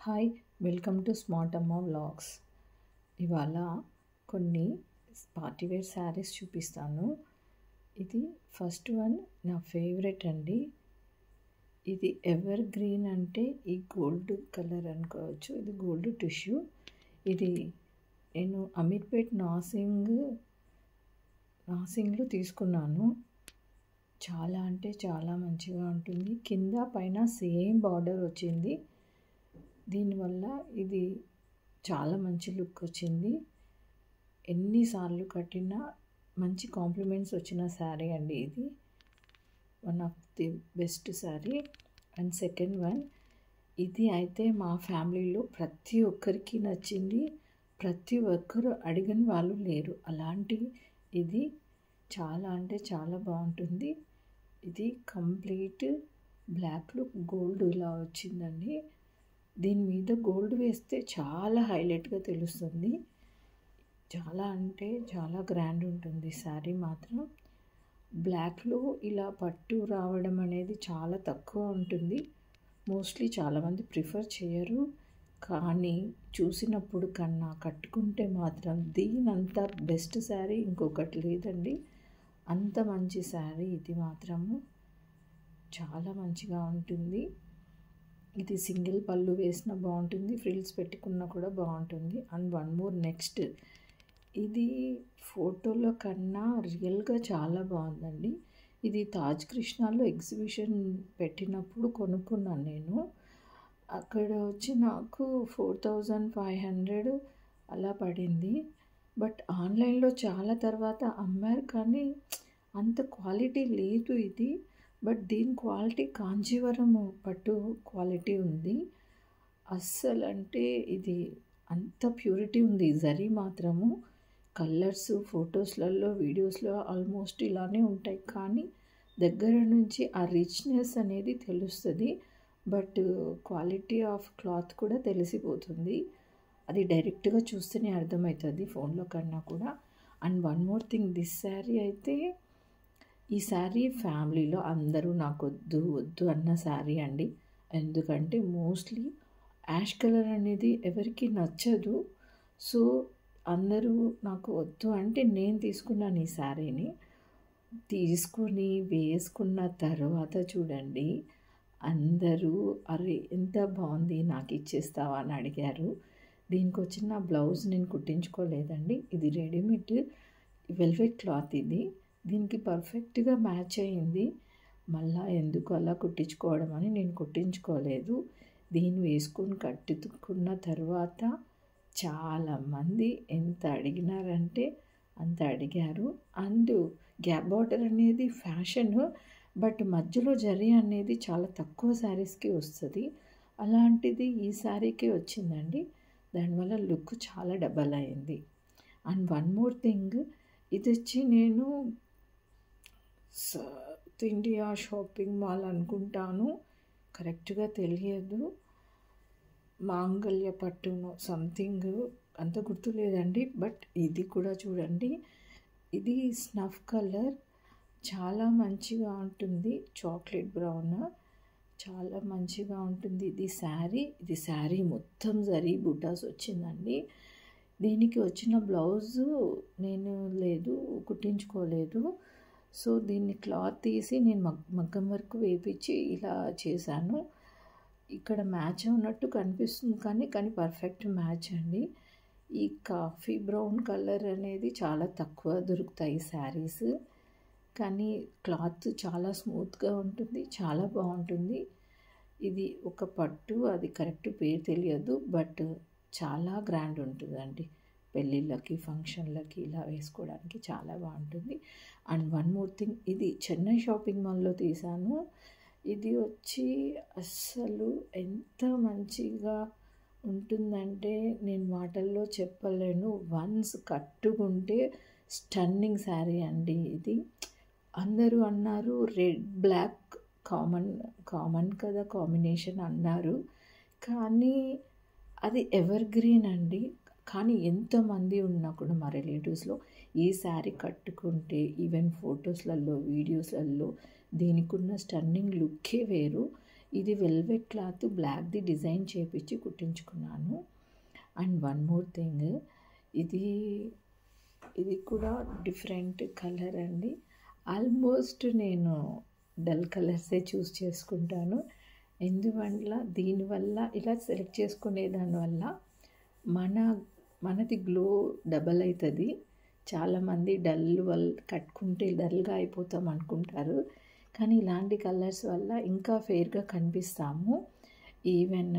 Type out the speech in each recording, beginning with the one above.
Hi, welcome to smart అమ్మ vlogs. ఇవాళ కొన్ని పార్టీవేర్ శారీస్ చూపిస్తాను. ఇది ఫస్ట్ వన్ నా ఫేవరెట్ అండి. ఇది ఎవర్ గ్రీన్ అంటే ఈ గోల్డ్ కలర్ అనుకోవచ్చు. ఇది గోల్డ్ టిష్యూ. ఇది నేను అమీర్పేట్ నాసింగ్లో తీసుకున్నాను. చాలా అంటే చాలా మంచిగా ఉంటుంది. కింద పైన సేమ్ బార్డర్ వచ్చింది. దీనివల్ల ఇది చాలా మంచి లుక్ వచ్చింది. ఎన్నిసార్లు కట్టినా మంచి కాంప్లిమెంట్స్ వచ్చిన శారీ అండి. ఇది one of the best sari. And second one, ఇది అయితే మా ఫ్యామిలీలో ప్రతి ఒక్కరికి నచ్చింది. ప్రతి ఒక్కరు అడిగని వాళ్ళు లేరు. అలాంటివి ఇది చాలా అంటే చాలా బాగుంటుంది. ఇది కంప్లీట్ బ్లాక్లో గోల్డ్ ఇలా వచ్చిందండి. దీని మీద గోల్డ్ వేస్తే చాలా హైలైట్గా తెలుస్తుంది. చాలా అంటే చాలా గ్రాండ్ ఉంటుంది శారీ మాత్రం. బ్లాక్లో ఇలా పట్టు రావడం అనేది చాలా తక్కువ ఉంటుంది. మోస్ట్లీ చాలామంది ప్రిఫర్ చేయరు. కానీ చూసినప్పుడు కన్నా కట్టుకుంటే మాత్రం దీనంత బెస్ట్ శారీ ఇంకొకటి లేదండి. అంత మంచి శారీ ఇది మాత్రము. చాలా మంచిగా ఉంటుంది. ఇది సింగిల్ పళ్ళు వేసినా బాగుంటుంది, ఫ్రిల్స్ పెట్టుకున్నా కూడా బాగుంటుంది. అండ్ వన్ మోర్, నెక్స్ట్ ఇది ఫోటోలో కన్నా రియల్గా చాలా బాగుందండి. ఇది తాజ్ కృష్ణాలో ఎగ్జిబిషన్ పెట్టినప్పుడు కొనుక్కున్నాను నేను. అక్కడ వచ్చి నాకు 4500 అలా పడింది. బట్ ఆన్లైన్లో చాలా తర్వాత అమ్మారు, కానీ అంత క్వాలిటీ లేదు ఇది. బట్ దీని క్వాలిటీ కాంజీవరం పట్టు క్వాలిటీ ఉంది. అస్సలు అంటే ఇది అంత ప్యూరిటీ ఉంది. జరీ మాత్రము కలర్స్ ఫొటోస్లలో వీడియోస్లో ఆల్మోస్ట్ ఇలానే ఉంటాయి, కానీ దగ్గర నుంచి ఆ రిచ్నెస్ అనేది తెలుస్తుంది. బట్ క్వాలిటీ ఆఫ్ క్లాత్ కూడా తెలిసిపోతుంది. అది డైరెక్ట్గా చూస్తేనే అర్థమవుతుంది ఫోన్లో కన్నా కూడా. And one more thing, this sari అయితే ఈ శారీ ఫ్యామిలీలో అందరూ నాకు వద్దు వద్దు అన్న శారీ అండి. ఎందుకంటే మోస్ట్లీ యాష్ కలర్ అనేది ఎవరికి నచ్చదు. సో అందరూ నాకు వద్దు అంటే నేను తీసుకున్నాను ఈ శారీని. తీసుకొని వేసుకున్న తర్వాత చూడండి, అందరూ అరే ఎంత బాగుంది, నాకు ఇచ్చేస్తావా అని అడిగారు. దీనికి వచ్చిన బ్లౌజ్ నేను కుట్టించుకోలేదండి. ఇది రెడీమేడ్ వెల్వెట్ క్లాత్. ఇది దీనికి పర్ఫెక్ట్గా మ్యాచ్ అయ్యింది. మళ్ళీ ఎందుకు అలా కుట్టించుకోవడం అని నేను కుట్టించుకోలేదు. దీన్ని వేసుకొని కట్టుకున్న తర్వాత చాలామంది ఎంత అడిగినారంటే అంత అడిగారు. అండ్ గ్యాప్ బార్డర్ అనేది ఫ్యాషన్, బట్ మధ్యలో జరీ అనేది చాలా తక్కువ శారీస్కి వస్తుంది. అలాంటిది ఈ శారీకి వచ్చిందండి. దానివల్ల లుక్ చాలా డబల్ అయింది. అండ్ వన్ మోర్ థింగ్, ఇది వచ్చి నేను సౌత్ ఇండియా షాపింగ్ మాల్ అనుకుంటాను, కరెక్ట్గా తెలియదు, మాంగళ్య పట్టును సంథింగ్ అంత గుర్తులేదండి. బట్ ఇది కూడా చూడండి, ఇది స్నఫ్ కలర్, చాలా మంచిగా ఉంటుంది. చాక్లెట్ బ్రౌన్ చాలా మంచిగా ఉంటుంది. ఇది శారీ మొత్తం జరీ బుటాస్ వచ్చిందండి. దీనికి వచ్చిన బ్లౌజు నేను కుట్టించుకోలేదు. సో దీన్ని క్లాత్ తీసి నేను మగ్గం వరకు వేపించి ఇలా చేశాను. ఇక్కడ మ్యాచ్ ఉన్నట్టు కనిపిస్తుంది, కానీ పర్ఫెక్ట్ మ్యాచ్ అండి. ఈ కాఫీ బ్రౌన్ కలర్ అనేది చాలా తక్కువ దొరుకుతాయి శారీస్, కానీ క్లాత్ చాలా స్మూత్గా ఉంటుంది, చాలా బాగుంటుంది. ఇది ఒక పట్టు, అది కరెక్ట్ పేరు తెలియదు, బట్ చాలా గ్రాండ్ ఉంటుందండి. పెళ్ళిళ్ళకి ఫంక్షన్లకి ఇలా వేసుకోవడానికి చాలా బాగుంటుంది. అండ్ వన్ మోర్ థింగ్, ఇది చెన్నై షాపింగ్ మాల్లో తీశాను. ఇది వచ్చి అస్సలు ఎంత మంచిగా ఉంటుందంటే నేను మాటల్లో చెప్పలేను. వన్స్ కట్టుకుంటే స్టన్నింగ్ శారీ అండి. ఇది అందరూ అన్నారు రెడ్ బ్లాక్ కామన్ కదా కాంబినేషన్ అన్నారు, కానీ అది ఎవర్ గ్రీన్ అండి. కానీ ఎంతమంది ఉన్నా కూడా మా రిలేటివ్స్లో ఈ శారీ కట్టుకుంటే ఈవెన్ ఫొటోస్లలో వీడియోస్లలో దీనికి ఉన్న స్టన్నింగ్ లుక్కే వేరు. ఇది వెల్వెట్ క్లాత్ బ్లాక్ది డిజైన్ చేపించి కుట్టించుకున్నాను. అండ్ వన్ మోర్ థింగ్, ఇది కూడా డిఫరెంట్ కలర్ అండి. ఆల్మోస్ట్ నేను డల్ కలర్సే చూస్ చేసుకుంటాను. దీనివల్ల ఇలా సెలెక్ట్ చేసుకునే దానివల్ల మనది గ్లో డబల్ అవుతుంది. చాలామంది కట్టుకుంటే డల్గా అయిపోతాం అనుకుంటారు, కానీ ఇలాంటి కలర్స్ వల్ల ఇంకా ఫెయిర్గా కనిపిస్తాము. ఈవెన్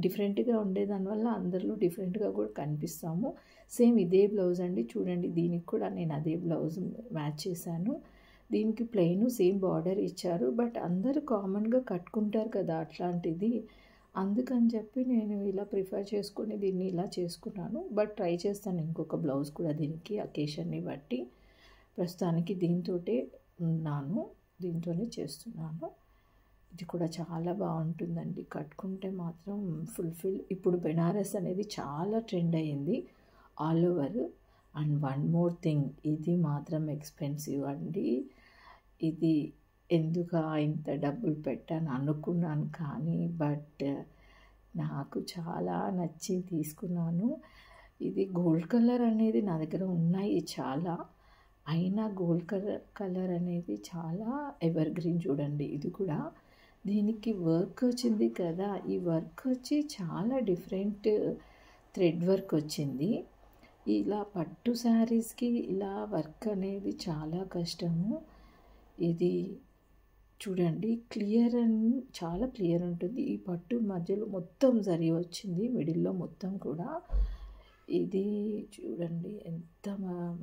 డిఫరెంట్గా ఉండేదానివల్ల అందరిలో డిఫరెంట్గా కూడా కనిపిస్తాము. సేమ్ ఇదే బ్లౌజ్ అండి, చూడండి. దీనికి కూడా నేను అదే బ్లౌజ్ మ్యాచ్ చేశాను. దీనికి ప్లెయిన్ సేమ్ బార్డర్ ఇచ్చారు, బట్ అందరూ కామన్గా కట్టుకుంటారు కదా అట్లాంటిది. అందుకని చెప్పి నేను ఇలా ప్రిఫర్ చేసుకొని దీన్ని ఇలా చేసుకున్నాను. బట్ ట్రై చేస్తాను ఇంకొక బ్లౌజ్ కూడా దీనికి అకేషన్ని బట్టి. ప్రస్తుతానికి దీంతోనే చేస్తున్నాను. ఇది కూడా చాలా బాగుంటుందండి, కట్టుకుంటే మాత్రం ఇప్పుడు బెనారస్ అనేది చాలా ట్రెండ్ అయ్యింది all over. And one more thing, ఇది మాత్రం ఎక్స్పెన్సివ్ అండి. ఇది ఎందుకు ఇంత డబ్బులు పెట్టాను అనుకున్నాను, కానీ బట్ నాకు చాలా నచ్చి తీసుకున్నాను. ఇది గోల్డ్ కలర్ అనేది నా దగ్గర ఉన్నాయి చాలా, అయినా గోల్డ్ కలర్ అనేది చాలా ఎవర్ గ్రీన్. చూడండి, ఇది కూడా దీనికి వర్క్ వచ్చింది కదా, ఈ వర్క్ వచ్చి చాలా డిఫరెంట్ థ్రెడ్ వర్క్ వచ్చింది. ఇలా పట్టు శారీస్కి ఇలా వర్క్ అనేది చాలా కష్టము. ఇది చూడండి, చాలా క్లియర్ ఉంటుంది. ఈ పట్టు మధ్యలో మొత్తం జరీ వచ్చింది, మిడిల్లో మొత్తం కూడా. ఇది చూడండి ఎంత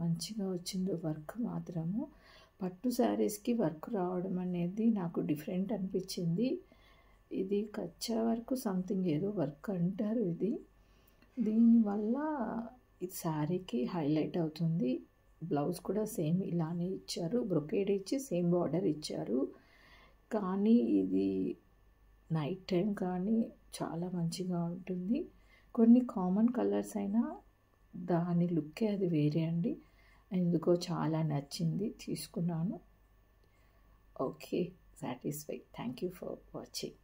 మంచిగా వచ్చిందో వర్క్ మాత్రము. పట్టు శారీస్కి వర్క్ రావడం అనేది నాకు డిఫరెంట్ అనిపించింది. ఇది కచ్చా వర్క్ సంథింగ్ ఏదో వర్క్ అంటారు ఇది. దీనివల్ల ఇది శారీకి హైలైట్ అవుతుంది. బ్లౌజ్ కూడా సేమ్ ఇలానే ఇచ్చారు, బ్రొకేడ్ ఇచ్చి సేమ్ బార్డర్ ఇచ్చారు. కానీ ఇది నైట్ టైం కానీ చాలా మంచిగా ఉంటుంది. కొన్ని కామన్ కలర్స్ అయినా దాని లుక్కే అది వేరే అండి. ఎందుకో చాలా నచ్చింది, తీసుకున్నాను. Okay, satisfy. Thank you for watching.